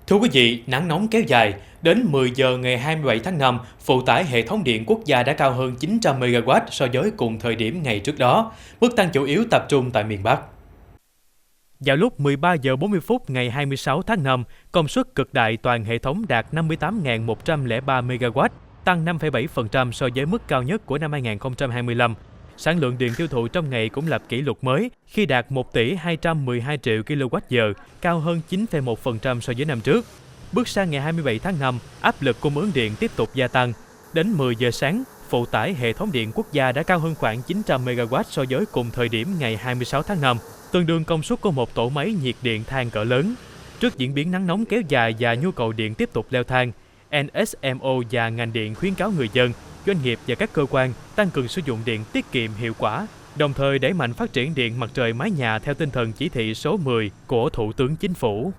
Thưa quý vị, nắng nóng kéo dài. Đến 10 giờ ngày 27 tháng 5, phụ tải hệ thống điện quốc gia đã cao hơn 900 MW so với cùng thời điểm ngày trước đó. Mức tăng chủ yếu tập trung tại miền Bắc. Vào lúc 13 giờ 40 phút ngày 26 tháng 5, công suất cực đại toàn hệ thống đạt 58.103 MW, tăng 5,7% so với mức cao nhất của năm 2025. Sản lượng điện tiêu thụ trong ngày cũng lập kỷ lục mới khi đạt 1 tỷ 212 triệu kWh, cao hơn 9,1% so với năm trước. Bước sang ngày 27 tháng 5, áp lực cung ứng điện tiếp tục gia tăng. Đến 10 giờ sáng, phụ tải hệ thống điện quốc gia đã cao hơn khoảng 900 MW so với cùng thời điểm ngày 26 tháng 5, tương đương công suất của một tổ máy nhiệt điện than cỡ lớn. Trước diễn biến nắng nóng kéo dài và nhu cầu điện tiếp tục leo thang, NSMO và ngành điện khuyến cáo người dân, doanh nghiệp và các cơ quan tăng cường sử dụng điện tiết kiệm hiệu quả, đồng thời đẩy mạnh phát triển điện mặt trời mái nhà theo tinh thần chỉ thị số 10 của Thủ tướng Chính phủ.